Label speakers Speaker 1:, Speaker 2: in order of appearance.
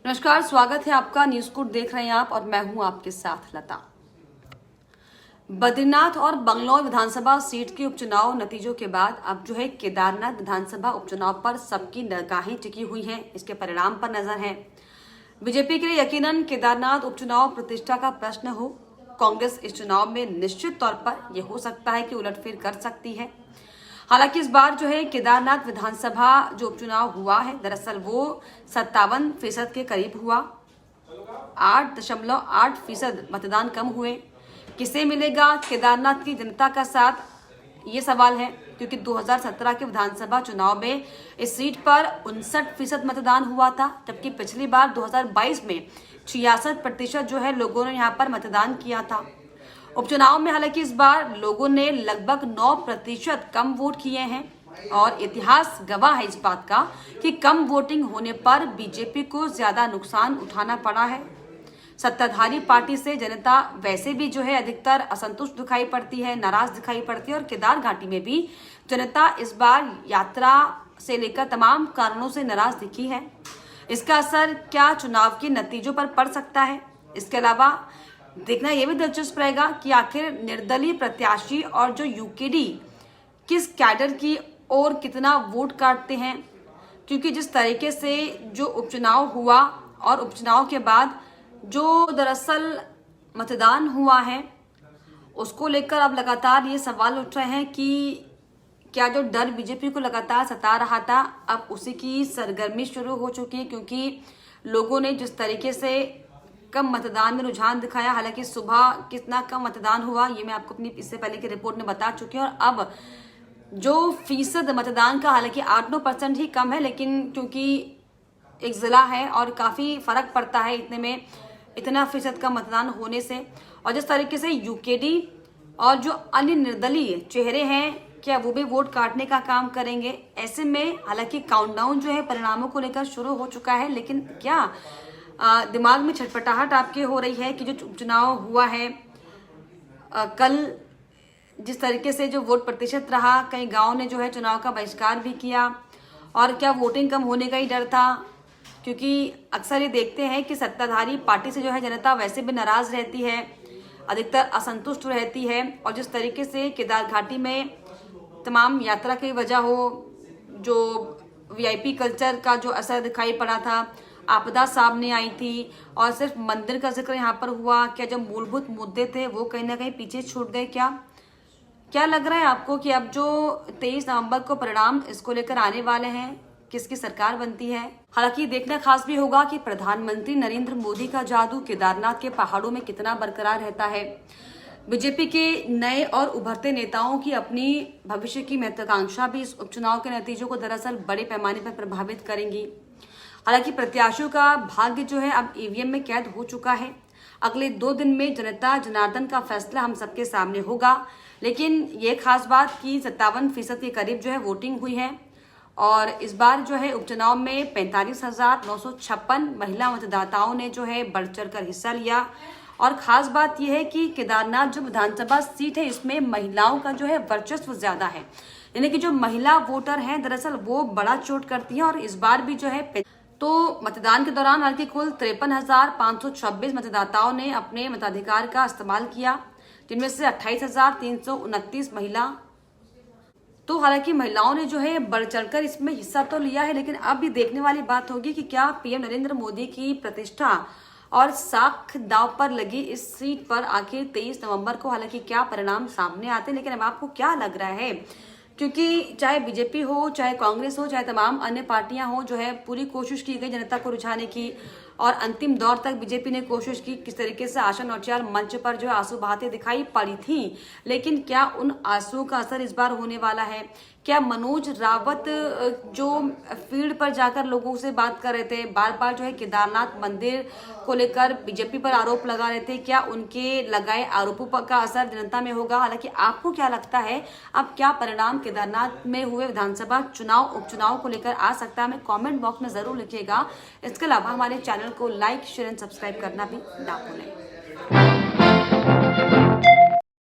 Speaker 1: नमस्कार, स्वागत है आपका। न्यूज कोड देख रहे हैं आप और मैं हूं आपके साथ लता। बद्रीनाथ और बंगलौर विधानसभा सीट के उपचुनाव नतीजों के बाद अब जो है केदारनाथ विधानसभा उपचुनाव पर सबकी निगाहें टिकी हुई हैं। इसके परिणाम पर नजर है। बीजेपी के लिए यकीनन केदारनाथ उपचुनाव प्रतिष्ठा का प्रश्न हो। कांग्रेस इस चुनाव में निश्चित तौर पर यह हो सकता है कि उलटफेर कर सकती है। हालांकि इस बार जो है केदारनाथ विधानसभा जो उपचुनाव हुआ है, दरअसल वो 57% के करीब हुआ। 8.8% मतदान कम हुए। किसे मिलेगा केदारनाथ की जनता का साथ, ये सवाल है, क्योंकि 2017 के विधानसभा चुनाव में इस सीट पर 59% मतदान हुआ था, जबकि पिछली बार 2022 में 66% जो है लोगों ने यहाँ पर मतदान किया था। उपचुनाव में हालांकि इस बार लोगों ने लगभग 9% कम वोट किए हैं और इतिहास गवाह है इस बात का कि कम वोटिंग होने पर बीजेपी को ज्यादा नुकसान उठाना पड़ा है। सत्ताधारी पार्टी से जनता वैसे भी जो है अधिकतर असंतुष्ट दिखाई पड़ती है, नाराज दिखाई पड़ती है और केदार घाटी में भी जनता इस बार यात्रा से लेकर तमाम कारणों से नाराज दिखी है। इसका असर क्या चुनाव के नतीजों पर पड़ सकता है? इसके अलावा देखना यह भी दिलचस्प रहेगा कि आखिर निर्दलीय प्रत्याशी और जो यूकेडी किस कैडर की ओर कितना वोट काटते हैं, क्योंकि जिस तरीके से जो उपचुनाव हुआ और उपचुनाव के बाद जो दरअसल मतदान हुआ है उसको लेकर अब लगातार ये सवाल उठ रहे हैं कि क्या जो डर बीजेपी को लगातार सता रहा था अब उसी की सरगर्मी शुरू हो चुकी है, क्योंकि लोगों ने जिस तरीके से कम मतदान में रुझान दिखाया। हालांकि सुबह कितना कम मतदान हुआ ये मैं आपको अपनी इससे पहले की रिपोर्ट में बता चुकी हूँ, और अब जो फीसद मतदान का हालांकि 8-9% ही कम है, लेकिन क्योंकि एक जिला है और काफी फर्क पड़ता है इतने में, इतना फीसद का मतदान होने से। और जिस तरीके से यूकेडी और जो अन्य निर्दलीय चेहरे हैं क्या वो भी वोट काटने का काम करेंगे? ऐसे में हालांकि काउंटडाउन जो है परिणामों को लेकर शुरू हो चुका है, लेकिन क्या दिमाग में छटपटाहट आपके हो रही है कि जो चुनाव हुआ है कल जिस तरीके से जो वोट प्रतिशत रहा, कई गांव ने जो है चुनाव का बहिष्कार भी किया, और क्या वोटिंग कम होने का ही डर था? क्योंकि अक्सर ये देखते हैं कि सत्ताधारी पार्टी से जो है जनता वैसे भी नाराज रहती है, अधिकतर असंतुष्ट रहती है, और जिस तरीके से केदार घाटी में तमाम यात्रा की वजह हो, जो वीआईपी कल्चर का जो असर दिखाई पड़ा था, आपदा सामने आई थी और सिर्फ मंदिर का जिक्र यहाँ पर हुआ, क्या जो मूलभूत मुद्दे थे वो कहीं ना कहीं पीछे छूट गए? क्या लग रहा है आपको कि अब जो 23 नवंबर को परिणाम इसको लेकर आने वाले हैं, किसकी सरकार बनती है? हालांकि देखना खास भी होगा कि प्रधानमंत्री नरेंद्र मोदी का जादू केदारनाथ के पहाड़ों में कितना बरकरार रहता है। बीजेपी के नए और उभरते नेताओं की अपनी भविष्य की महत्वाकांक्षा भी इस उपचुनाव के नतीजों को दरअसल बड़े पैमाने पर प्रभावित करेंगी। हालांकि प्रत्याशियों का भाग्य जो है अब ईवीएम में कैद हो चुका है। अगले 2 दिन में जनता जनार्दन का फैसला हम सबके सामने होगा, लेकिन ये खास बात कि 57% के करीब जो है वोटिंग हुई है, और इस बार जो है उपचुनाव में 45,956 महिला मतदाताओं ने जो है बढ़ चढ़ कर हिस्सा लिया। और खास बात यह है कि केदारनाथ जो विधानसभा सीट है इसमें महिलाओं का जो है वर्चस्व ज्यादा है, यानी कि जो महिला वोटर हैं दरअसल वो बड़ा चोट करती हैं। और इस बार भी जो है तो मतदान के दौरान हालांकि कुल 53,526 मतदाताओं ने अपने मताधिकार का इस्तेमाल किया, जिनमें से 28,329 महिला। तो हालांकि महिलाओं ने जो है बढ़ चढ़कर इसमें हिस्सा तो लिया है, लेकिन अब भी देखने वाली बात होगी कि क्या पीएम नरेंद्र मोदी की प्रतिष्ठा और साख दांव पर लगी इस सीट पर आखिर 23 नवंबर को हालांकि क्या परिणाम सामने आते हैं। लेकिन अब आपको क्या लग रहा है, क्योंकि चाहे बीजेपी हो, चाहे कांग्रेस हो, चाहे तमाम अन्य पार्टियां हो, जो है पूरी कोशिश की गई जनता को रुझाने की, और अंतिम दौर तक बीजेपी ने कोशिश की। किस तरीके से आशा नौटियाल मंच पर जो है आंसू बहाते दिखाई पड़ी थी, लेकिन क्या उन आंसुओं का असर इस बार होने वाला है? क्या मनोज रावत जो फील्ड पर जाकर लोगों से बात कर रहे थे, बार बार जो है केदारनाथ मंदिर को लेकर बीजेपी पर आरोप लगा रहे थे, क्या उनके लगाए आरोपों का असर जनता में होगा? हालांकि आपको क्या लगता है अब क्या परिणाम केदारनाथ में हुए विधानसभा चुनाव उपचुनाव को लेकर आ सकता है? हमें कमेंट बॉक्स में जरूर लिखिएगा। इसके अलावा हमारे चैनल को लाइक, शेयर एंड सब्सक्राइब करना भी ना भूलें।